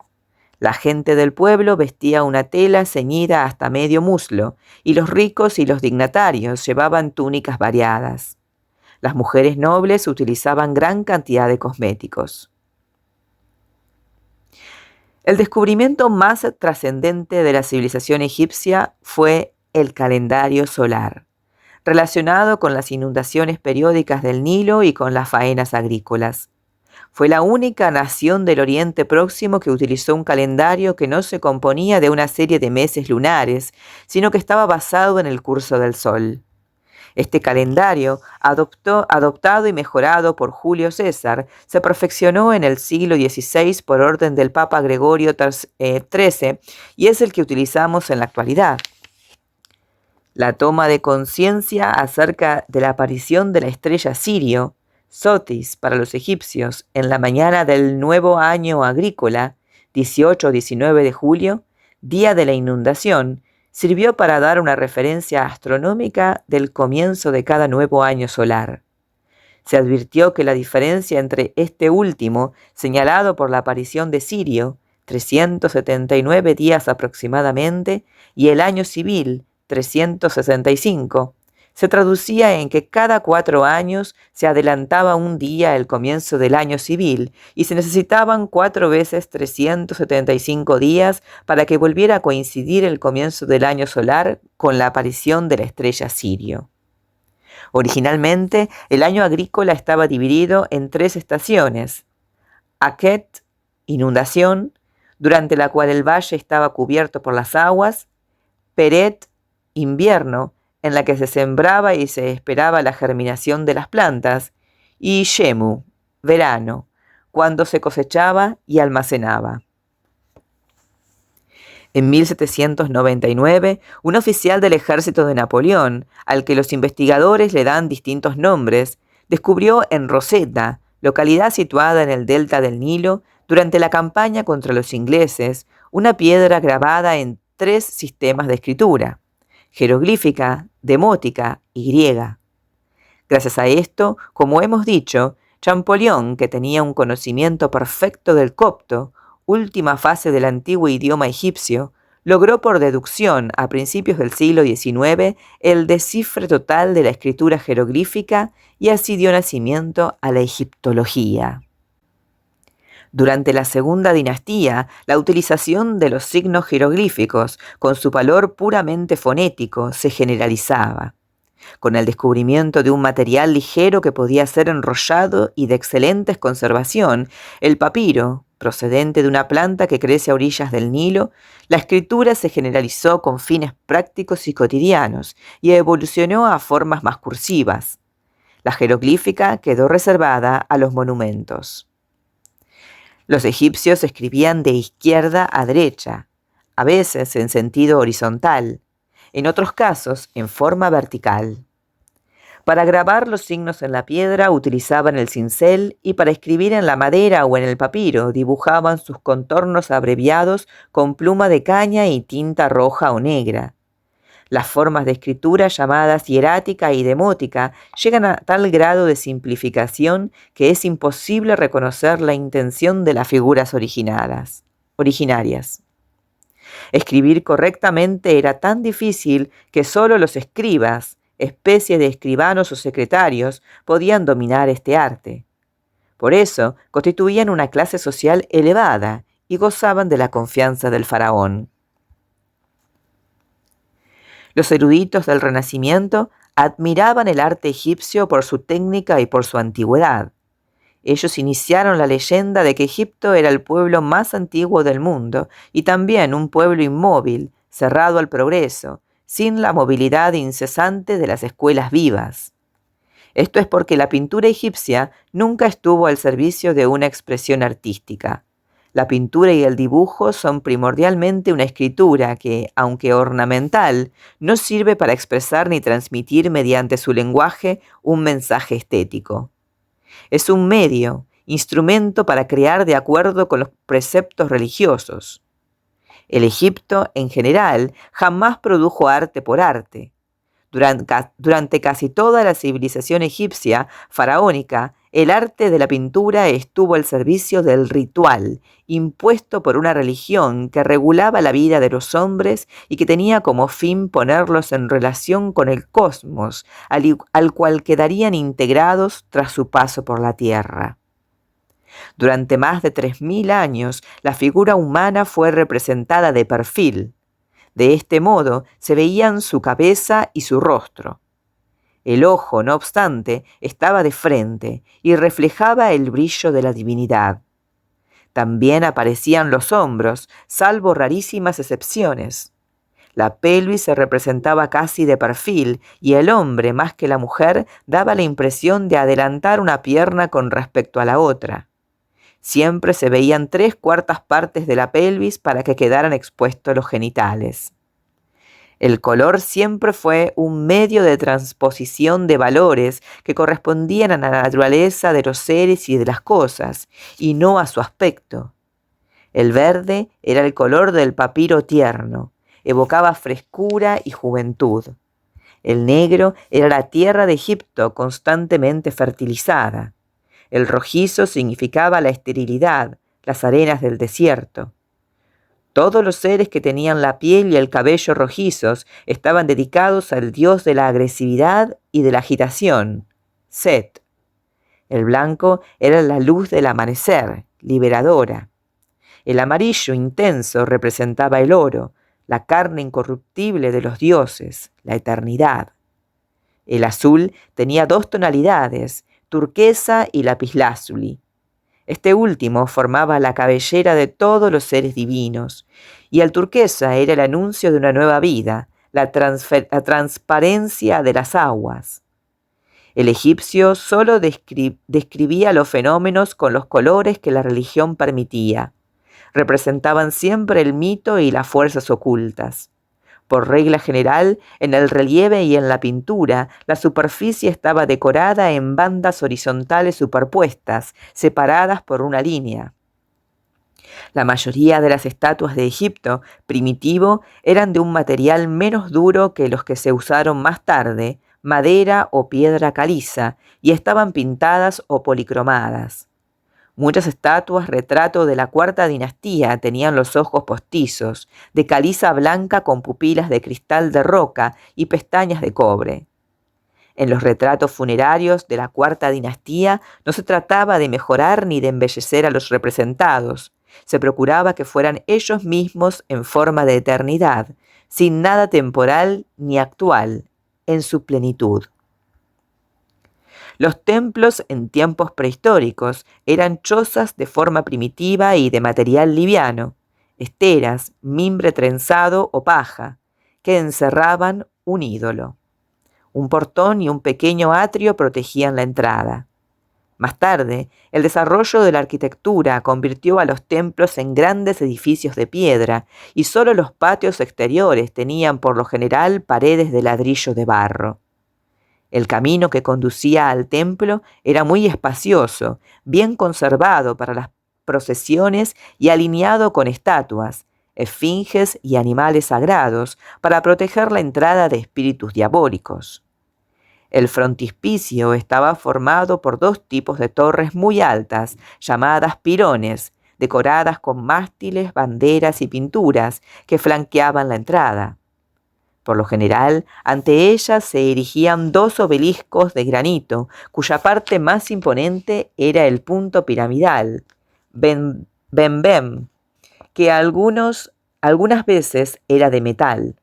La gente del pueblo vestía una tela ceñida hasta medio muslo, y los ricos y los dignatarios llevaban túnicas variadas. Las mujeres nobles utilizaban gran cantidad de cosméticos. El descubrimiento más trascendente de la civilización egipcia fue el calendario solar, relacionado con las inundaciones periódicas del Nilo y con las faenas agrícolas. Fue la única nación del Oriente Próximo que utilizó un calendario que no se componía de una serie de meses lunares, sino que estaba basado en el curso del Sol. Este calendario, adoptado y mejorado por Julio César, se perfeccionó en el siglo XVI por orden del Papa Gregorio XIII y es el que utilizamos en la actualidad. La toma de conciencia acerca de la aparición de la estrella Sirio, Sotis para los egipcios, en la mañana del nuevo año agrícola, 18 o 19 de julio, día de la inundación, sirvió para dar una referencia astronómica del comienzo de cada nuevo año solar. Se advirtió que la diferencia entre este último, señalado por la aparición de Sirio, 379 días aproximadamente, y el año civil, 365, se traducía en que cada 4 años se adelantaba un día el comienzo del año civil y se necesitaban 4 veces 375 días para que volviera a coincidir el comienzo del año solar con la aparición de la estrella Sirio. Originalmente, el año agrícola estaba dividido en 3 estaciones: Aket, inundación, durante la cual el valle estaba cubierto por las aguas; Peret, invierno, en la que se sembraba y se esperaba la germinación de las plantas; y Shemu, verano, cuando se cosechaba y almacenaba. En 1799, un oficial del ejército de Napoleón, al que los investigadores le dan distintos nombres, descubrió en Rosetta, localidad situada en el delta del Nilo, durante la campaña contra los ingleses, una piedra grabada en 3 sistemas de escritura: jeroglífica, demótica y griega. Gracias a esto, como hemos dicho, Champollion, que tenía un conocimiento perfecto del copto, última fase del antiguo idioma egipcio, logró por deducción a principios del siglo XIX el descifre total de la escritura jeroglífica y así dio nacimiento a la egiptología. Durante la Segunda Dinastía, la utilización de los signos jeroglíficos, con su valor puramente fonético, se generalizaba. Con el descubrimiento de un material ligero que podía ser enrollado y de excelente conservación, el papiro, procedente de una planta que crece a orillas del Nilo, la escritura se generalizó con fines prácticos y cotidianos y evolucionó a formas más cursivas. La jeroglífica quedó reservada a los monumentos. Los egipcios escribían de izquierda a derecha, a veces en sentido horizontal, en otros casos en forma vertical. Para grabar los signos en la piedra utilizaban el cincel y para escribir en la madera o en el papiro dibujaban sus contornos abreviados con pluma de caña y tinta roja o negra. Las formas de escritura llamadas hierática y demótica llegan a tal grado de simplificación que es imposible reconocer la intención de las figuras originarias. Escribir correctamente era tan difícil que solo los escribas, especie de escribanos o secretarios, podían dominar este arte. Por eso constituían una clase social elevada y gozaban de la confianza del faraón. Los eruditos del Renacimiento admiraban el arte egipcio por su técnica y por su antigüedad. Ellos iniciaron la leyenda de que Egipto era el pueblo más antiguo del mundo y también un pueblo inmóvil, cerrado al progreso, sin la movilidad incesante de las escuelas vivas. Esto es porque la pintura egipcia nunca estuvo al servicio de una expresión artística. La pintura y el dibujo son primordialmente una escritura que, aunque ornamental, no sirve para expresar ni transmitir mediante su lenguaje un mensaje estético. Es un medio, instrumento para crear de acuerdo con los preceptos religiosos. El Egipto, en general, jamás produjo arte por arte. Durante casi toda la civilización egipcia faraónica, el arte de la pintura estuvo al servicio del ritual, impuesto por una religión que regulaba la vida de los hombres y que tenía como fin ponerlos en relación con el cosmos, al cual quedarían integrados tras su paso por la tierra. Durante más de 3000 años, la figura humana fue representada de perfil. De este modo se veían su cabeza y su rostro. El ojo, no obstante, estaba de frente y reflejaba el brillo de la divinidad. También aparecían los hombros, salvo rarísimas excepciones. La pelvis se representaba casi de perfil y el hombre, más que la mujer, daba la impresión de adelantar una pierna con respecto a la otra. Siempre se veían 3/4 partes de la pelvis para que quedaran expuestos los genitales. El color siempre fue un medio de transposición de valores que correspondían a la naturaleza de los seres y de las cosas, y no a su aspecto. El verde era el color del papiro tierno, evocaba frescura y juventud. El negro era la tierra de Egipto constantemente fertilizada. El rojizo significaba la esterilidad, las arenas del desierto. Todos los seres que tenían la piel y el cabello rojizos estaban dedicados al dios de la agresividad y de la agitación, Set. El blanco era la luz del amanecer, liberadora. El amarillo intenso representaba el oro, la carne incorruptible de los dioses, la eternidad. El azul tenía 2 tonalidades, turquesa y lapislázuli. Este último formaba la cabellera de todos los seres divinos, y el turquesa era el anuncio de una nueva vida, la transparencia de las aguas. El egipcio solo describía los fenómenos con los colores que la religión permitía. Representaban siempre el mito y las fuerzas ocultas. Por regla general, en el relieve y en la pintura, la superficie estaba decorada en bandas horizontales superpuestas, separadas por una línea. La mayoría de las estatuas de Egipto primitivo eran de un material menos duro que los que se usaron más tarde, madera o piedra caliza, y estaban pintadas o policromadas. Muchas estatuas retrato de la cuarta dinastía tenían los ojos postizos, de caliza blanca con pupilas de cristal de roca y pestañas de cobre. En los retratos funerarios de la cuarta dinastía no se trataba de mejorar ni de embellecer a los representados. Se procuraba que fueran ellos mismos en forma de eternidad, sin nada temporal ni actual, en su plenitud. Los templos en tiempos prehistóricos eran chozas de forma primitiva y de material liviano, esteras, mimbre trenzado o paja, que encerraban un ídolo. Un portón y un pequeño atrio protegían la entrada. Más tarde, el desarrollo de la arquitectura convirtió a los templos en grandes edificios de piedra y solo los patios exteriores tenían por lo general paredes de ladrillo de barro. El camino que conducía al templo era muy espacioso, bien conservado para las procesiones y alineado con estatuas, esfinges y animales sagrados para proteger la entrada de espíritus diabólicos. El frontispicio estaba formado por dos tipos de torres muy altas, llamadas pilones, decoradas con mástiles, banderas y pinturas que flanqueaban la entrada. Por lo general, ante ellas se erigían dos obeliscos de granito, cuya parte más imponente era el punto piramidal, Bem, que algunas veces era de metal.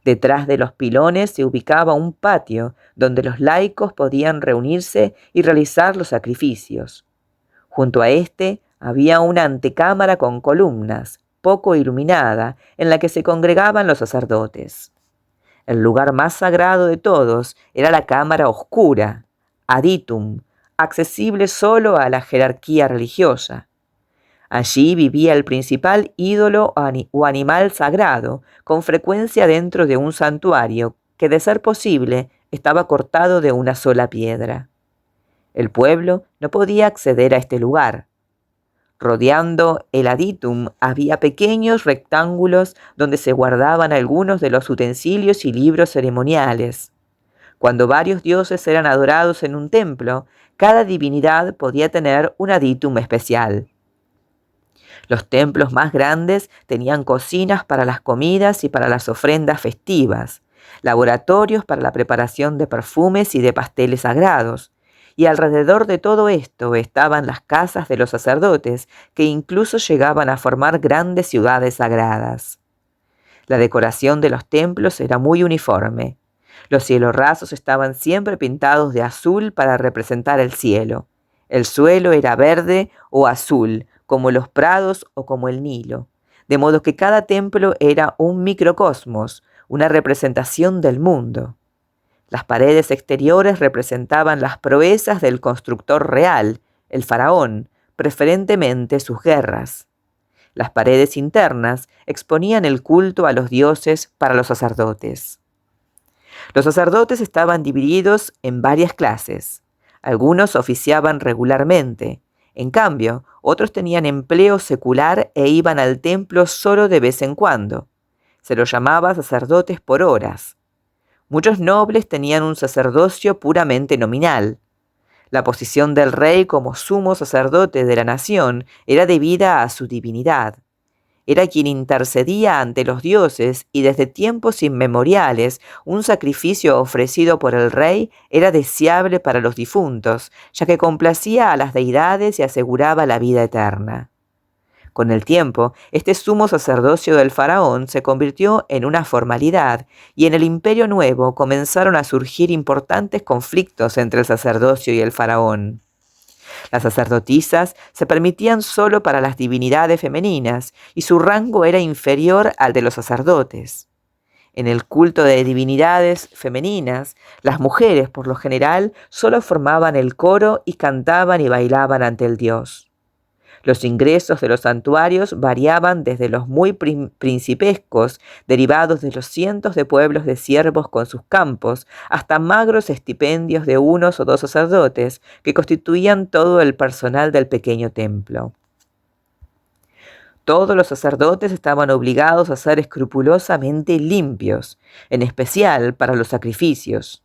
Detrás de los pilones se ubicaba un patio donde los laicos podían reunirse y realizar los sacrificios. Junto a este había una antecámara con columnas, poco iluminada, en la que se congregaban los sacerdotes. El lugar más sagrado de todos era la cámara oscura, Aditum, accesible solo a la jerarquía religiosa. Allí vivía el principal ídolo o animal sagrado, con frecuencia dentro de un santuario que, de ser posible, estaba cortado de una sola piedra. El pueblo no podía acceder a este lugar. Rodeando el aditum había pequeños rectángulos donde se guardaban algunos de los utensilios y libros ceremoniales. Cuando varios dioses eran adorados en un templo, cada divinidad podía tener un aditum especial. Los templos más grandes tenían cocinas para las comidas y para las ofrendas festivas, laboratorios para la preparación de perfumes y de pasteles sagrados, y alrededor de todo esto estaban las casas de los sacerdotes, que incluso llegaban a formar grandes ciudades sagradas. La decoración de los templos era muy uniforme. Los cielorrasos estaban siempre pintados de azul para representar el cielo. El suelo era verde o azul, como los prados o como el Nilo, de modo que cada templo era un microcosmos, una representación del mundo. Las paredes exteriores representaban las proezas del constructor real, el faraón, preferentemente sus guerras. Las paredes internas exponían el culto a los dioses para los sacerdotes. Los sacerdotes estaban divididos en varias clases. Algunos oficiaban regularmente. En cambio, otros tenían empleo secular e iban al templo solo de vez en cuando. Se los llamaba sacerdotes por horas. Muchos nobles tenían un sacerdocio puramente nominal. La posición del rey como sumo sacerdote de la nación era debida a su divinidad. Era quien intercedía ante los dioses y desde tiempos inmemoriales un sacrificio ofrecido por el rey era deseable para los difuntos, ya que complacía a las deidades y aseguraba la vida eterna. Con el tiempo, este sumo sacerdocio del faraón se convirtió en una formalidad y en el Imperio Nuevo comenzaron a surgir importantes conflictos entre el sacerdocio y el faraón. Las sacerdotisas se permitían solo para las divinidades femeninas y su rango era inferior al de los sacerdotes. En el culto de divinidades femeninas, las mujeres, por lo general, solo formaban el coro y cantaban y bailaban ante el dios. Los ingresos de los santuarios variaban desde los muy principescos, derivados de los cientos de pueblos de siervos con sus campos, hasta magros estipendios de unos o dos sacerdotes que constituían todo el personal del pequeño templo. Todos los sacerdotes estaban obligados a ser escrupulosamente limpios, en especial para los sacrificios.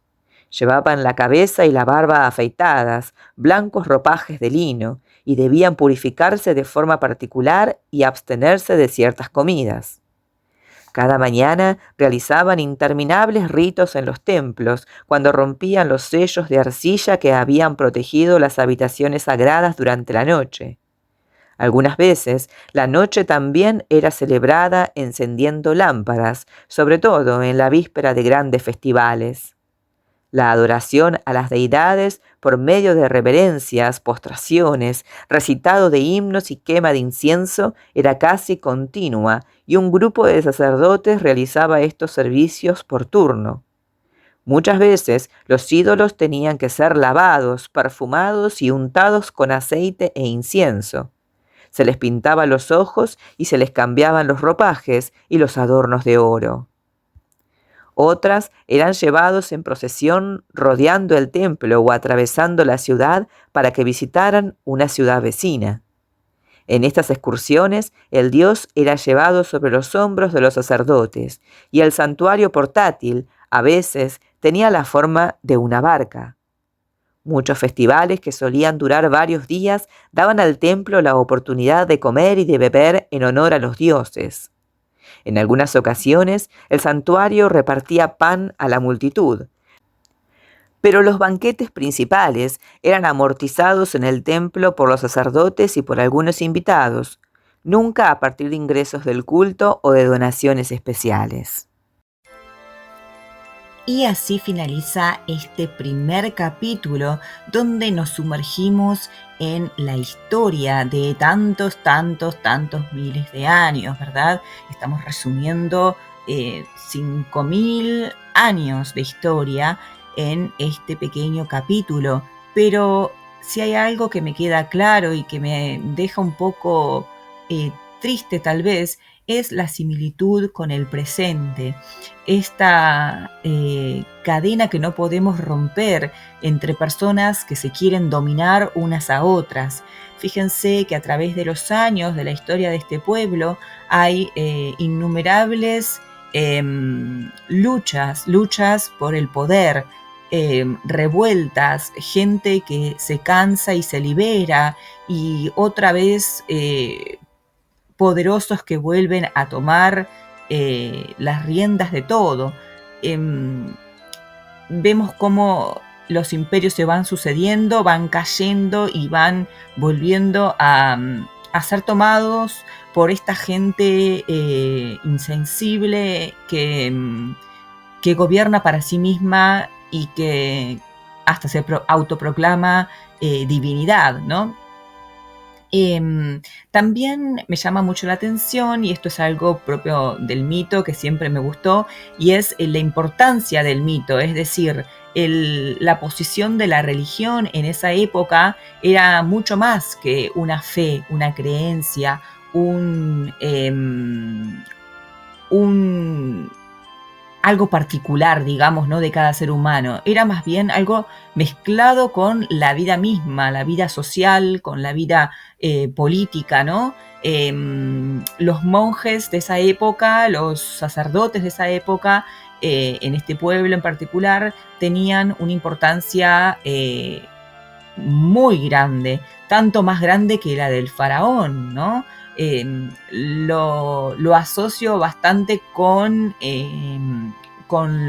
Llevaban la cabeza y la barba afeitadas, blancos ropajes de lino, y debían purificarse de forma particular y abstenerse de ciertas comidas. Cada mañana realizaban interminables ritos en los templos, cuando rompían los sellos de arcilla que habían protegido las habitaciones sagradas durante la noche. Algunas veces, la noche también era celebrada encendiendo lámparas, sobre todo en la víspera de grandes festivales. La adoración a las deidades por medio de reverencias, postraciones, recitado de himnos y quema de incienso era casi continua, y un grupo de sacerdotes realizaba estos servicios por turno. Muchas veces los ídolos tenían que ser lavados, perfumados y untados con aceite e incienso. Se les pintaba los ojos y se les cambiaban los ropajes y los adornos de oro. Otras eran llevados en procesión rodeando el templo o atravesando la ciudad para que visitaran una ciudad vecina. En estas excursiones, el dios era llevado sobre los hombros de los sacerdotes, y el santuario portátil, a veces, tenía la forma de una barca. Muchos festivales, que solían durar varios días, daban al templo la oportunidad de comer y de beber en honor a los dioses. En algunas ocasiones, el santuario repartía pan a la multitud, pero los banquetes principales eran amortizados en el templo por los sacerdotes y por algunos invitados, nunca a partir de ingresos del culto o de donaciones especiales. Y así finaliza este primer capítulo donde nos sumergimos en la historia de tantos miles de años, ¿verdad? Estamos resumiendo 5.000 años de historia en este pequeño capítulo, pero si hay algo que me queda claro y que me deja un poco triste tal vez, es la similitud con el presente, esta cadena que no podemos romper entre personas que se quieren dominar unas a otras. Fíjense que a través de los años de la historia de este pueblo hay innumerables luchas por el poder, revueltas, gente que se cansa y se libera, y otra vez poderosos que vuelven a tomar las riendas de todo. Vemos cómo los imperios se van sucediendo, van cayendo y van volviendo a ser tomados por esta gente insensible que gobierna para sí misma y que hasta se autoproclama divinidad, ¿no? También me llama mucho la atención, y esto es algo propio del mito que siempre me gustó, y es la importancia del mito, es decir, la posición de la religión en esa época era mucho más que una fe, una creencia, algo particular, digamos, ¿no?, de cada ser humano. Era más bien algo mezclado con la vida misma, la vida social, con la vida política, ¿no? Los monjes de esa época, los sacerdotes de esa época, en este pueblo en particular, tenían una importancia muy grande, tanto más grande que la del faraón, ¿no? Lo asocio bastante con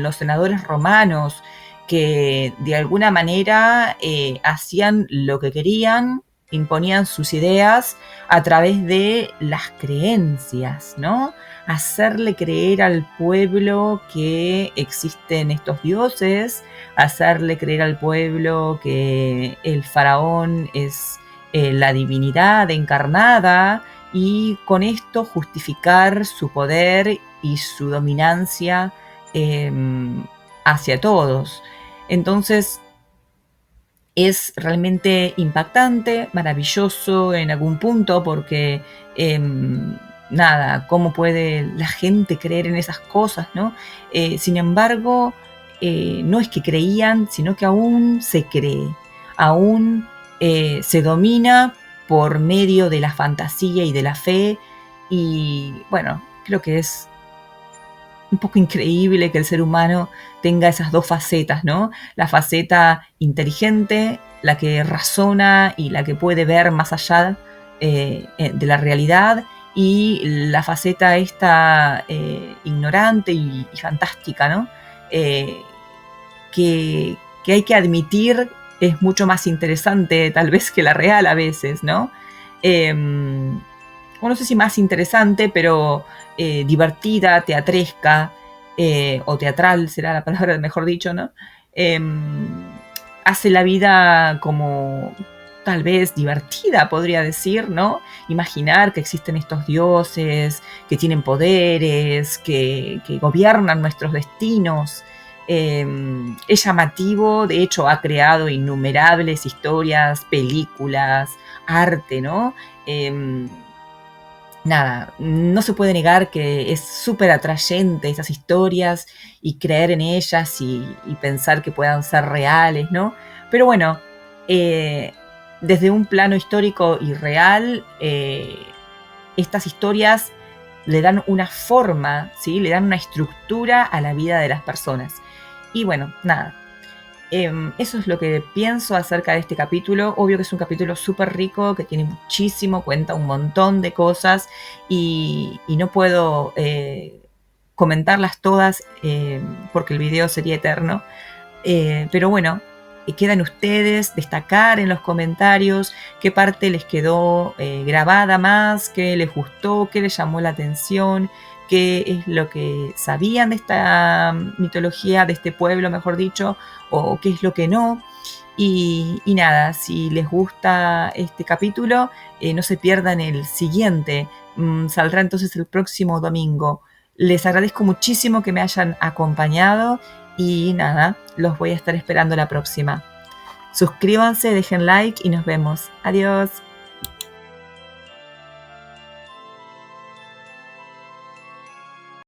los senadores romanos, que de alguna manera hacían lo que querían, imponían sus ideas a través de las creencias, ¿no? Hacerle creer al pueblo que existen estos dioses, hacerle creer al pueblo que el faraón es la divinidad encarnada, y con esto justificar su poder y su dominancia hacia todos. Entonces es realmente impactante, maravilloso en algún punto, porque ¿cómo puede la gente creer en esas cosas, ¿no? Sin embargo, no es que creían, sino que aún se cree, aún se domina por medio de la fantasía y de la fe. Y bueno, creo que es un poco increíble que el ser humano tenga esas dos facetas, ¿no? La faceta inteligente, la que razona y la que puede ver más allá de la realidad, y la faceta esta ignorante y fantástica, ¿no? Que hay que admitir es mucho más interesante tal vez que la real a veces, ¿no? O no sé si más interesante, pero divertida, teatresca, o teatral será la palabra mejor dicho, ¿no? Hace la vida como tal vez divertida, podría decir, ¿no? Imaginar que existen estos dioses, que tienen poderes, que gobiernan nuestros destinos. Es llamativo, de hecho ha creado innumerables historias, películas, arte, ¿no? Nada, no se puede negar que es súper atrayente esas historias y creer en ellas y pensar que puedan ser reales, ¿no? Pero bueno, desde un plano histórico y real, estas historias le dan una forma, ¿sí? Le dan una estructura a la vida de las personas. Y bueno, nada, eso es lo que pienso acerca de este capítulo. Obvio que es un capítulo súper rico, que tiene muchísimo, cuenta un montón de cosas y no puedo comentarlas todas porque el video sería eterno. Pero bueno, quedan ustedes destacar en los comentarios qué parte les quedó grabada más, qué les gustó, qué les llamó la atención, qué es lo que sabían de esta mitología, de este pueblo, mejor dicho, o qué es lo que no. Y nada, si les gusta este capítulo, no se pierdan el siguiente. Saldrá entonces el próximo domingo. Les agradezco muchísimo que me hayan acompañado y nada, los voy a estar esperando la próxima. Suscríbanse, dejen like y nos vemos. Adiós.